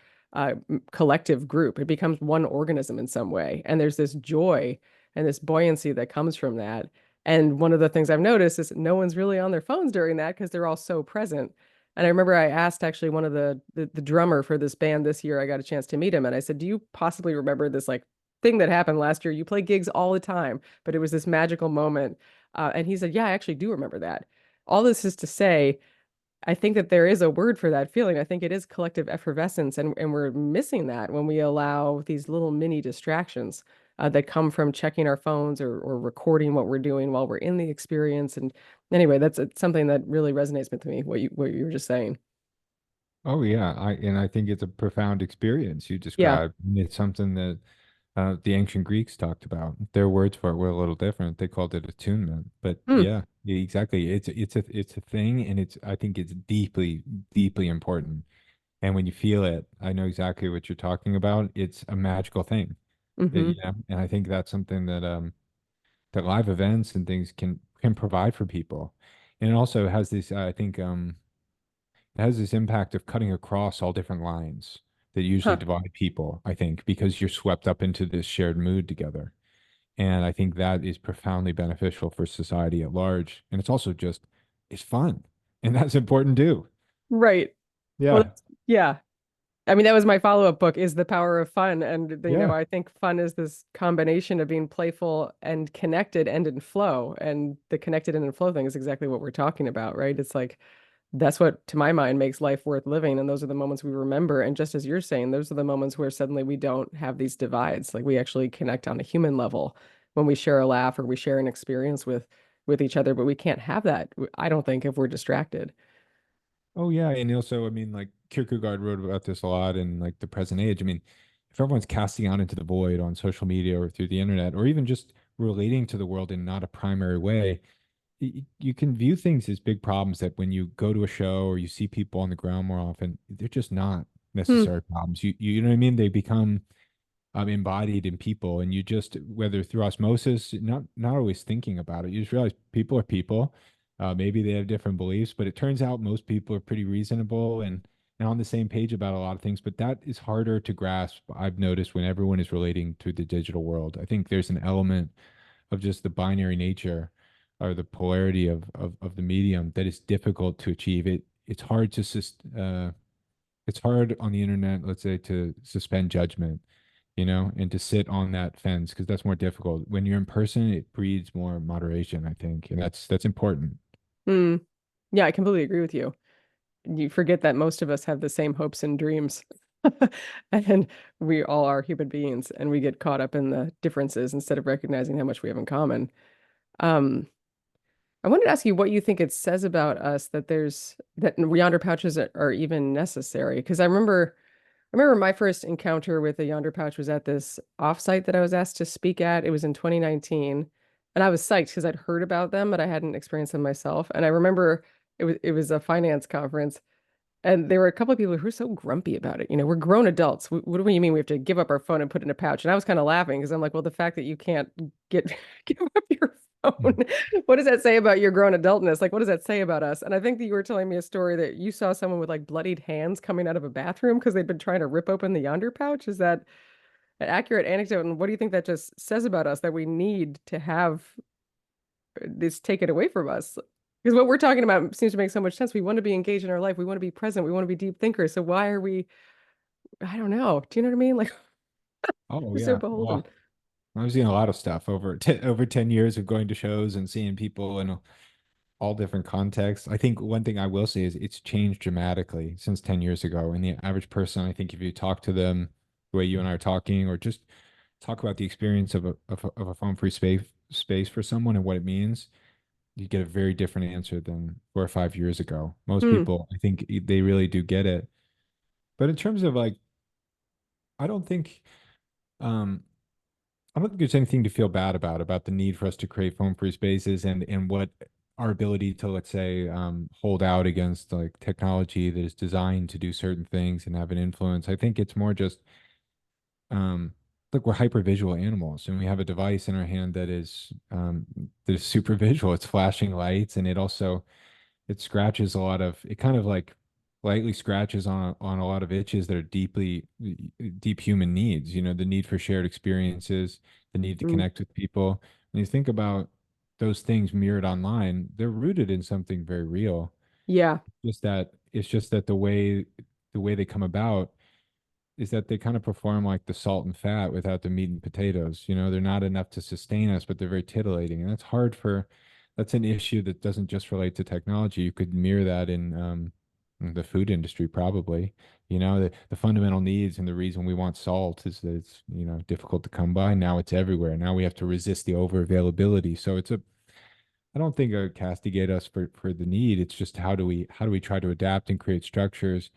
collective group. It becomes one organism in some way. And there's this joy and this buoyancy that comes from that. And one of the things I've noticed is no one's really on their phones during that because they're all so present. And I remember I asked actually one of the drummer for this band this year, I got a chance to meet him, and I said, "Do you possibly remember this like thing that happened last year? You play gigs all the time, but it was this magical moment." And he said, "Yeah, I actually do remember that." All this is to say, I think that there is a word for that feeling. I think it is collective effervescence, and we're missing that when we allow these little mini distractions that come from checking our phones or recording what we're doing while we're in the experience. And anyway, that's something that really resonates with me, what you were just saying. Oh yeah, I think it's a profound experience you Yeah. described. And it's something that the ancient Greeks talked about. Their words for it were a little different. They called it attunement. But Hmm. yeah, exactly. It's a thing, and I think it's deeply important. And when you feel it, I know exactly what you're talking about. It's a magical thing. Hmm. And I think that's something that live events and things can provide for people. And it also has this, I think, it has this impact of cutting across all different lines. that usually Huh. divide people, I think, because you're swept up into this shared mood together. And I think that is profoundly beneficial for society at large. And it's also just, it's fun. And that's important too. Right. Well, Yeah. yeah. I mean, that was my follow-up book, is The Power of Fun. And, Yeah. I think fun is this combination of being playful and connected and in flow. And the connected and in flow thing is exactly what we're talking about, right? It's like, that's what, to my mind, makes life worth living. And those are the moments we remember. And just as you're saying, those are the moments where suddenly we don't have these divides. Like we actually connect on a human level when we share a laugh or we share an experience with each other. But we can't have that, I don't think, if we're distracted. Oh yeah, and also, I mean, like Kierkegaard wrote about this a lot in like the present age. I mean, if everyone's casting out into the void on social media or through the internet, or even just relating to the world in not a primary way, you can view things as big problems that when you go to a show or you see people on the ground more often, they're just not Hmm. necessary problems. You know what I mean? They become embodied in people, and you just, whether through osmosis, not always thinking about it, you just realize people are people. Maybe they have different beliefs, but it turns out most people are pretty reasonable and on the same page about a lot of things. But that is harder to grasp, I've noticed, when everyone is relating to the digital world. I think there's an element of just the binary nature or the polarity of the medium that is difficult to achieve. It's hard to it's hard on the internet, let's say, to suspend judgment, and to sit on that fence, because that's more difficult. When you're in person, it breeds more moderation, I think, and that's important. Hmm. Yeah, I completely agree with you. You forget that most of us have the same hopes and dreams. And we all are human beings and we get caught up in the differences instead of recognizing how much we have in common. Um, I wanted to ask you what you think it says about us that that Yondr pouches are even necessary. Because I remember my first encounter with a Yondr pouch was at this offsite that I was asked to speak at. It was in 2019. And I was psyched because I'd heard about them, but I hadn't experienced them myself. And I remember it was a finance conference. And there were a couple of people who were so grumpy about it. We're grown adults. What do you mean we have to give up our phone and put it in a pouch? And I was kind of laughing because I'm like, well, the fact that you can't get give up your phone, Mm. what does that say about your grown adultness? Like, what does that say about us? And I think that you were telling me a story that you saw someone with like bloodied hands coming out of a bathroom because they'd been trying to rip open the Yondr pouch. Is that an accurate anecdote? And what do you think that just says about us that we need to have this taken away from us? Because what we're talking about seems to make so much sense. We want to be engaged in our life. We want to be present. We want to be deep thinkers. So why are we, I don't know. Do you know what I mean? Like Oh we're so yeah, beholden. well, I've seen a lot of stuff over 10 years of going to shows and seeing people in all different contexts. I think one thing I will say is it's changed dramatically since 10 years ago. And the average person, I think if you talk to them the way you and I are talking, or just talk about the experience of a phone-free space for someone and what it means, you get a very different answer than 4 or 5 years ago. Most Hmm. people, I think, they really do get it. But in terms of like, I don't think um I don't think there's anything to feel bad about the need for us to create phone-free spaces and what our ability to, let's say, hold out against like technology that is designed to do certain things and have an influence. I think it's more just look, we're hypervisual animals, and we have a device in our hand that is super visual. It's flashing lights, and it scratches a lot of, it kind of like lightly scratches on a lot of itches that are deep human needs, the need for shared experiences, the need to Hmm. connect with people. When you think about those things mirrored online, they're rooted in something very real. Yeah. It's just that the way they come about is that they kind of perform like the salt and fat without the meat and potatoes. They're not enough to sustain us, but they're very titillating. And that's an issue that doesn't just relate to technology. You could mirror that in the food industry, probably. The fundamental needs and the reason we want salt is that it's, difficult to come by. Now it's everywhere. Now we have to resist the over availability. So I don't think it would castigate us for the need. It's just how do we try to adapt and create structures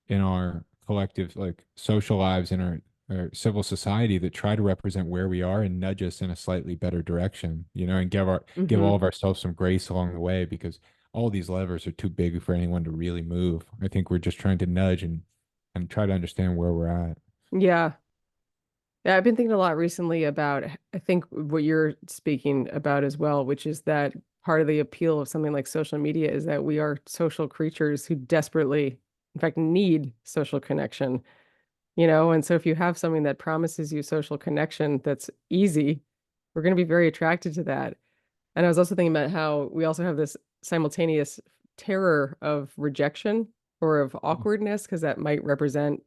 in our collective like social lives in our civil society that try to represent where we are and nudge us in a slightly better direction, and give Hmm. all of ourselves some grace along the way, because all these levers are too big for anyone to really move. I think we're just trying to nudge and try to understand where we're at. Yeah. Yeah, I've been thinking a lot recently about, I think what you're speaking about as well, which is that part of the appeal of something like social media is that we are social creatures who desperately, in fact, need social connection. you know? And so if you have something that promises you social connection that's easy, we're going to be very attracted to that. And I was also thinking about how we also have this simultaneous terror of rejection or of awkwardness, because that might represent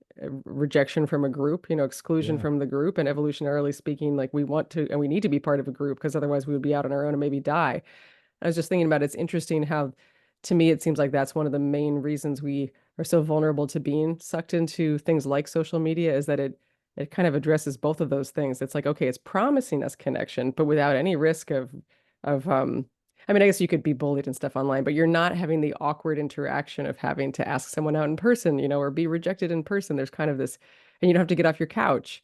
rejection from a group, you know, exclusion Yeah. from the group. And evolutionarily speaking, like we want to and we need to be part of a group because otherwise we would be out on our own and maybe die. I was just thinking about it's interesting how, to me, it seems like that's one of the main reasons we are so vulnerable to being sucked into things like social media is that it kind of addresses both of those things. It's like, okay, it's promising us connection, but without any risk of I mean, I guess you could be bullied and stuff online, but you're not having the awkward interaction of having to ask someone out in person, you know, or be rejected in person. There's kind of this, and you don't have to get off your couch.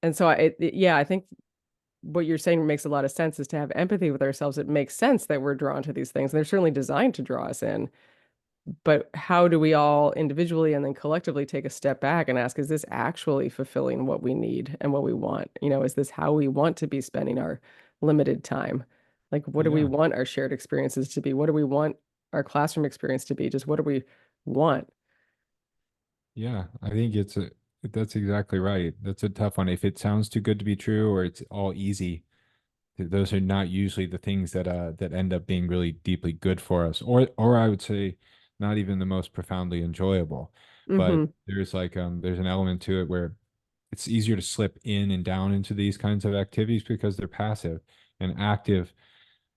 And so yeah, I think what you're saying makes a lot of sense is to have empathy with ourselves. It makes sense that we're drawn to these things. And they're certainly designed to draw us in. But how do we all individually and then collectively take a step back and ask, is this actually fulfilling what we need and what we want? You know, is this how we want to be spending our limited time? Like, what do we Yeah. want our shared experiences to be? What do we want our classroom experience to be? Just what do we want? Yeah. I think that's exactly right. That's a tough one. If it sounds too good to be true or it's all easy, those are not usually the things that end up being really deeply good for us, or I would say not even the most profoundly enjoyable. But Mm-hmm. there's an element to it where it's easier to slip in and down into these kinds of activities because they're passive and active,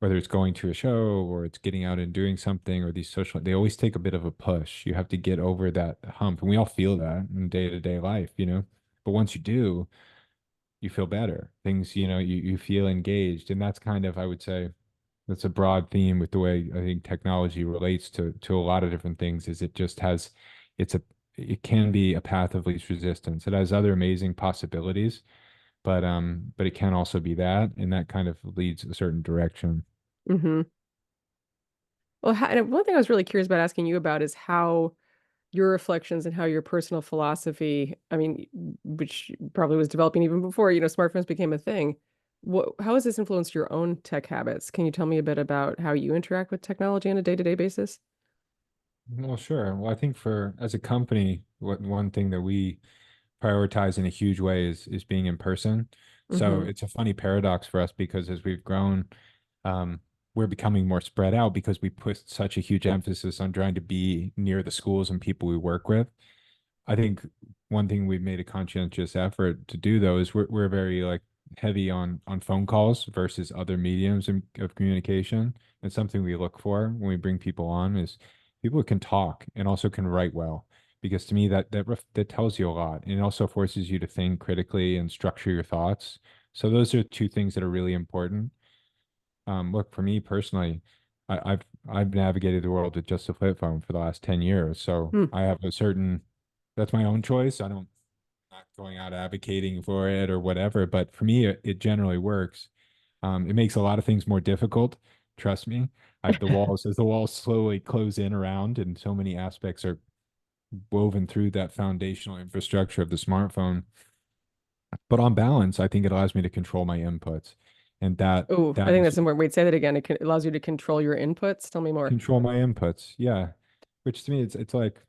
whether it's going to a show or it's getting out and doing something or these social, they always take a bit of a push. You have to get over that hump. And we all feel that in day-to-day life, you know. But once you do, you feel better. Things, you feel engaged. And that's kind of, I would say, that's a broad theme with the way I think technology relates to a lot of different things, is it just has it's a it can be a path of least resistance. It has other amazing possibilities, but it can also be that, and that kind of leads a certain direction. Mm-hmm. Well, and one thing I was really curious about asking you about is how your reflections and how your personal philosophy, I mean, which probably was developing even before, you know, smartphones became a thing. How has this influenced your own tech habits? Can you tell me a bit about how you interact with technology on a day-to-day basis? Well, sure. Well, I think for as a company, what one thing that we prioritize in a huge way is being in person. So Mm-hmm. it's a funny paradox for us because as we've grown, um, we're becoming more spread out because we put such a huge emphasis on trying to be near the schools and people we work with. I think one thing we've made a conscientious effort to do though is we're very like heavy on phone calls versus other mediums of communication. And something we look for when we bring people on is people who can talk and also can write well. Because to me that tells you a lot. And it also forces you to think critically and structure your thoughts. So those are two things that are really important. Look, for me personally, I've navigated the world with just a flip phone for the last 10 years. So Hmm. I have a certain that's my own choice. I don't not going out advocating for it or whatever, but for me it generally works. It makes a lot of things more difficult. Trust me. As the walls slowly close in around and so many aspects are woven through that foundational infrastructure of the smartphone. But on balance, I think it allows me to control my inputs. And Oh, I that think is that's important. Wait, say that again. It allows you to control your inputs. Tell me more. control my inputs. Yeah. Which to me it's like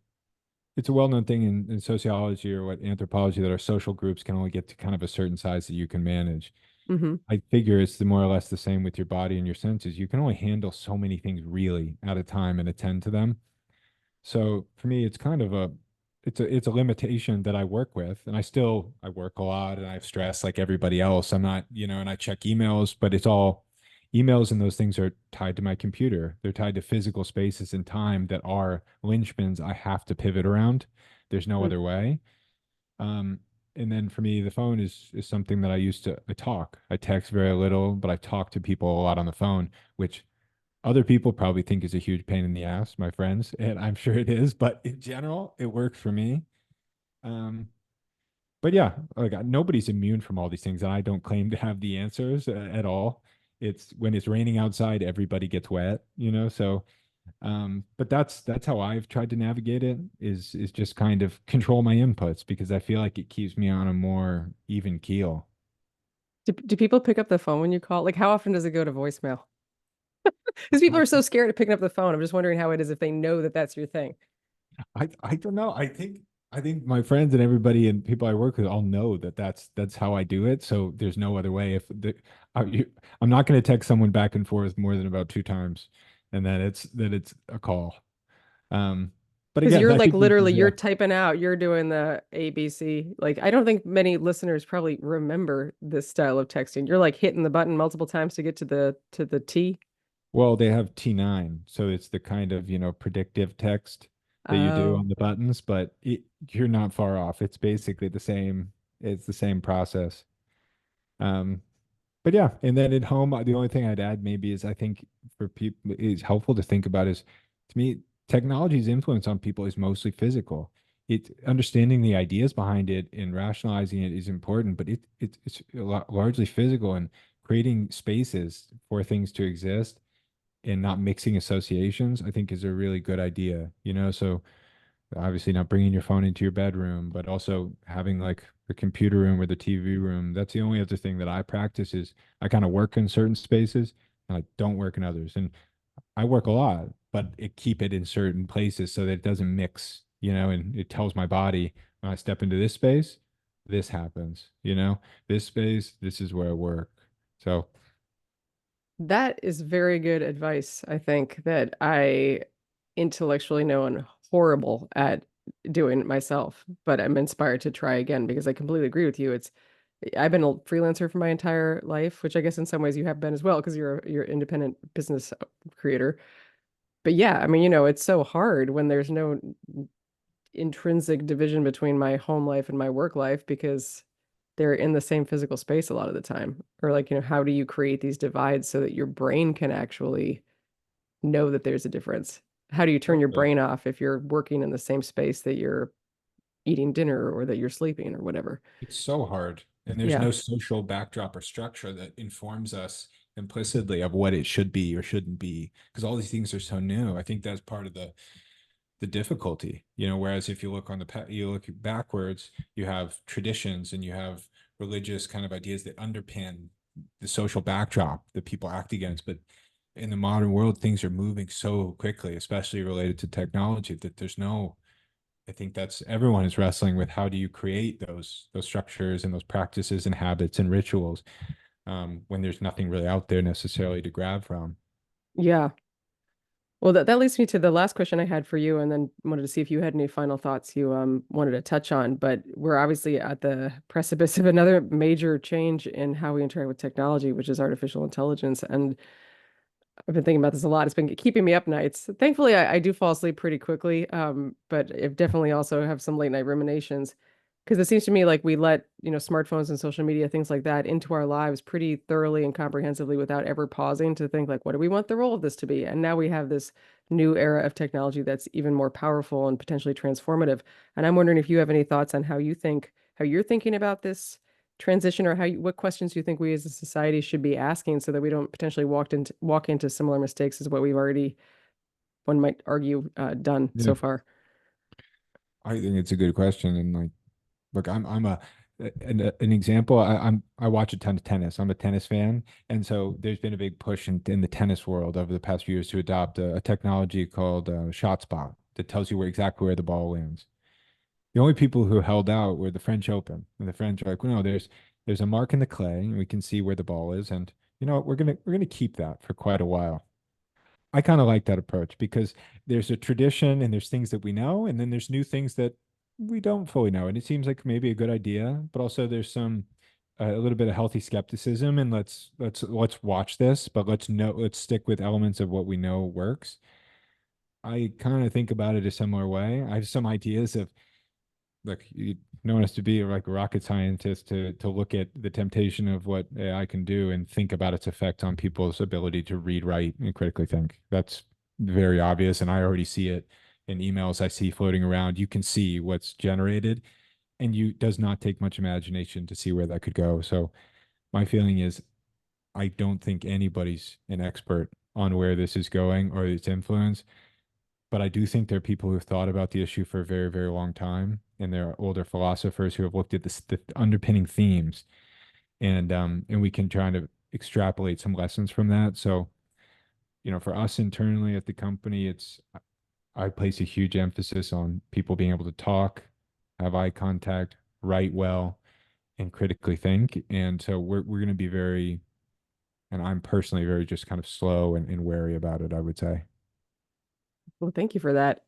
it's a well-known thing in sociology or what anthropology that our social groups can only get to kind of a certain size that you can manage. Mm-hmm. I figure it's the more or less the same with your body and your senses. You can only handle so many things really at a time and attend to them. So for me, it's kind of a limitation that I work with, and I work a lot and I have stress like everybody else. I'm not, and I check emails, but it's all emails and those things are tied to my computer. They're tied to physical spaces and time that are linchpins I have to pivot around. There's no other way. Um, and then for me, the phone is something that I talk. I text very little, but I talk to people a lot on the phone, which other people probably think is a huge pain in the ass, my friends, and I'm sure it is, but in general, it works for me. Um, but yeah, like nobody's immune from all these things, and I don't claim to have the answers at all. It's when it's raining outside, everybody gets wet, so but that's how I've tried to navigate it is just kind of control my inputs because I feel like it keeps me on a more even keel. Do people pick up the phone when you call? Like, how often does it go to voicemail? Because people I are so scared of picking up the phone. I'm just wondering how it is if they know that that's your thing. I don't know. I think I think my friends and everybody and people I work with all know that that's how I do it. So there's no other way. I'm not going to text someone back and forth more than about 2 times, and then it's a call. Um, but Because again, you're that like could be literally you're yeah. typing out, you're doing the ABC. Like I don't think many listeners probably remember this style of texting. You're like hitting the button multiple times to get to the T. Well, they have T9, so it's the kind of, predictive text that you do Oh, on the buttons, but you're not far off. It's basically the same. It's the same process. Um, But yeah, and then at home, the only thing I'd add maybe is I think for people is helpful to think about is to me, technology's influence on people is mostly physical. It understanding the ideas behind it and rationalizing it is important, but it's largely physical and creating spaces for things to exist and not mixing associations, I think is a really good idea, So obviously not bringing your phone into your bedroom, but also having like the computer room or the TV room. That's the only other thing that I practice is I kind of work in certain spaces and I don't work in others. And I work a lot, but keep it in certain places so that it doesn't mix, and it tells my body when I step into this space, this happens, this space, this is where I work. So that is very good advice. I think that I intellectually know and horrible at doing it myself, but I'm inspired to try again because I completely agree with you. I've been a freelancer for my entire life, which I guess in some ways you have been as well because you're an independent business creator. But yeah, I mean, it's so hard when there's no intrinsic division between my home life and my work life because they're in the same physical space a lot of the time. Or like, how do you create these divides so that your brain can actually know that there's a difference? How do you turn your totally. brain off if you're working in the same space that you're eating dinner or that you're sleeping or whatever? It's so hard. And there's Yeah. no social backdrop or structure that informs us implicitly of what it should be or shouldn't be. Because all these things are so new. I think that's part of the difficulty, whereas if you look you look backwards, you have traditions and you have religious kind of ideas that underpin the social backdrop that people act against. But in the modern world, things are moving so quickly, especially related to technology, that there's no I think that's everyone is wrestling with how do you create those structures and those practices and habits and rituals when there's nothing really out there necessarily to grab from. Yeah. Well, that leads me to the last question I had for you, and then wanted to see if you had any final thoughts you wanted to touch on. But we're obviously at the precipice of another major change in how we interact with technology, which is artificial intelligence. And I've been thinking about this a lot. It's been keeping me up nights. Thankfully, I do fall asleep pretty quickly, but I definitely also have some late night ruminations because it seems to me like we let, smartphones and social media, things like that, into our lives pretty thoroughly and comprehensively without ever pausing to think like, what do we want the role of this to be? And now we have this new era of technology that's even more powerful and potentially transformative. And I'm wondering if you have any thoughts on how you're thinking about this transition or what questions you think we as a society should be asking so that we don't potentially walk into similar mistakes as what we've already, one might argue, done Yeah. so far. I think it's a good question. And like, look, I'm an example. I watch a ton of tennis. I'm a tennis fan, and so there's been a big push in the tennis world over the past few years to adopt a technology called ShotSpot that tells you exactly where the ball lands. The only people who held out were the French Open, and the French are like, well, no, there's a mark in the clay, and we can see where the ball is, and we're gonna keep that for quite a while. I kind of like that approach because there's a tradition and there's things that we know, and then there's new things that we don't fully know. And it seems like maybe a good idea, but also there's some a little bit of healthy skepticism. And let's watch this, but let's stick with elements of what we know works. I kind of think about it a similar way. I have some ideas of look, no one has to be like a rocket scientist to look at the temptation of what AI can do and think about its effect on people's ability to read, write, and critically think. That's very obvious, and I already see it in emails I see floating around. You can see what's generated, and you does not take much imagination to see where that could go. So my feeling is I don't think anybody's an expert on where this is going or its influence, but I do think there are people who've thought about the issue for a very, very long time, and there are older philosophers who have looked at the underpinning themes, and we can try to extrapolate some lessons from that. So, for us internally at the company, I place a huge emphasis on people being able to talk, have eye contact, write well, and critically think. And so we're going to be very, and I'm personally very just kind of slow and wary about it, I would say. Well, thank you for that.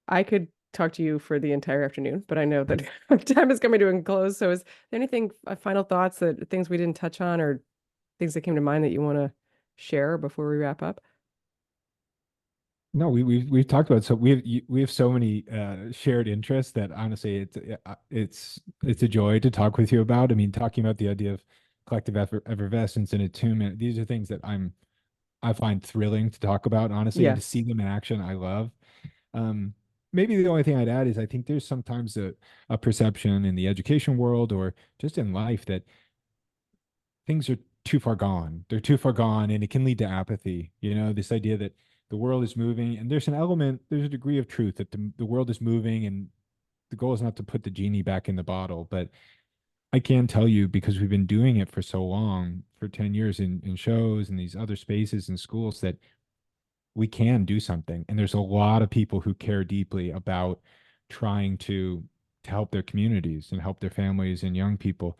I could talk to you for the entire afternoon, but I know that our time is coming to a close. So is there anything, final thoughts, that things we didn't touch on or things that came to mind that you want to share before we wrap up? No, we've talked about, so we have so many shared interests that honestly it's a joy to talk with you about. I mean, talking about the idea of collective effervescence and attunement, these are things that I find thrilling to talk about, honestly, and Yeah. to see them in action, I love. Um, Maybe the only thing I'd add is I think there's sometimes a perception in the education world or just in life that things are too far gone. They're too far gone, and it can lead to apathy. You know, this idea that the world is moving, and there's an element, there's a degree of truth that the world is moving, and the goal is not to put the genie back in the bottle. But I can tell you, because we've been doing it for so long, for 10 years in shows and these other spaces and schools, that we can do something. And there's a lot of people who care deeply about trying to help their communities and help their families and young people.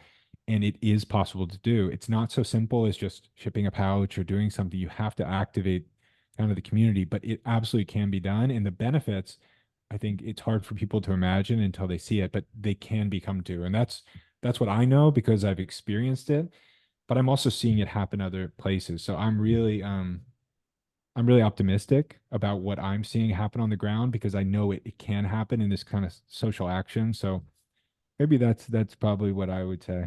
And it is possible to do. It's not so simple as just shipping a pouch or doing something. You have to activate kind of the community, but it absolutely can be done. And the benefits, I think it's hard for people to imagine until they see it, but they can become to. And that's what I know because I've experienced it, but I'm also seeing it happen other places. So I'm really optimistic about what I'm seeing happen on the ground because I know it can happen in this kind of social action. So maybe that's probably what I would say.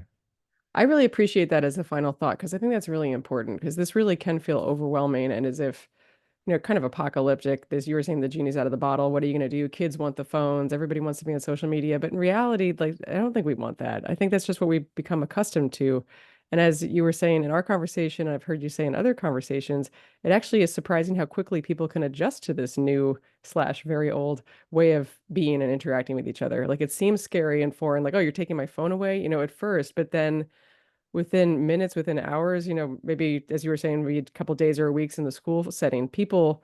I really appreciate that as a final thought because I think that's really important because this really can feel overwhelming and as if, kind of apocalyptic. As you were saying, the genie's out of the bottle. What are you going to do? Kids want the phones. Everybody wants to be on social media. But in reality, like, I don't think we want that. I think that's just what we've become accustomed to. And as you were saying in our conversation, and I've heard you say in other conversations, it actually is surprising how quickly people can adjust to this new slash very old way of being and interacting with each other. Like it seems scary and foreign, like, oh, you're taking my phone away, at first, but then within minutes, within hours, maybe as you were saying, maybe a couple days or weeks in the school setting, people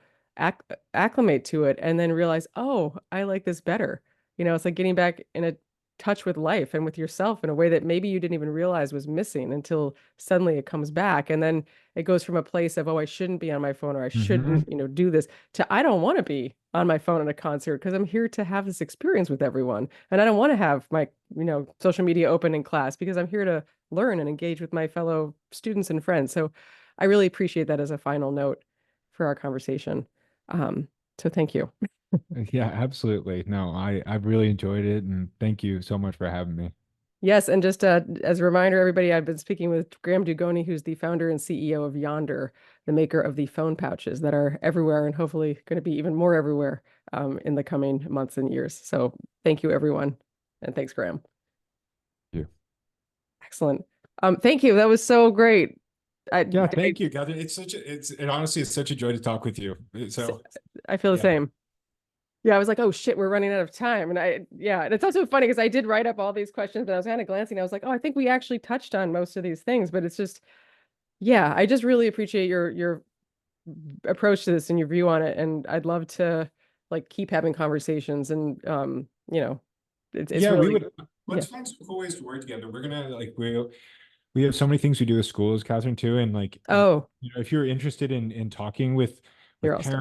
acclimate to it and then realize, oh, I like this better. It's like getting back in a touch with life and with yourself in a way that maybe you didn't even realize was missing until suddenly it comes back. And then it goes from a place of, oh, I shouldn't be on my phone or I Hmm. shouldn't, do this to I don't want to be on my phone at a concert because I'm here to have this experience with everyone. And I don't want to have my, social media open in class because I'm here to learn and engage with my fellow students and friends. So I really appreciate that as a final note for our conversation. Um, so thank you. Yeah, absolutely. No, I've really enjoyed it, and thank you so much for having me. Yes, and just as a reminder, everybody, I've been speaking with Graham Dugoni, who's the founder and CEO of Yondr, the maker of the phone pouches that are everywhere and hopefully going to be even more everywhere in the coming months and years. So thank you, everyone. And thanks, Graham. Thank you. Excellent. Thank you. That was so great. Yeah, thank you, Catherine. It honestly is such a joy to talk with you. S- So I feel the yeah. same. Yeah, I was like, oh shit, we're running out of time. Yeah, and it's also funny because I did write up all these questions, but I was kind of glancing. I was like, oh, I think we actually touched on most of these things, but it's just, yeah, I just really appreciate your approach to this and your view on it. And I'd love to like keep having conversations and, it's Yeah, we really, would yeah. let's find some cool ways to work together. We're gonna like we have so many things we do with schools, Catherine, too. And like Oh, if you're interested in talking with you're all parents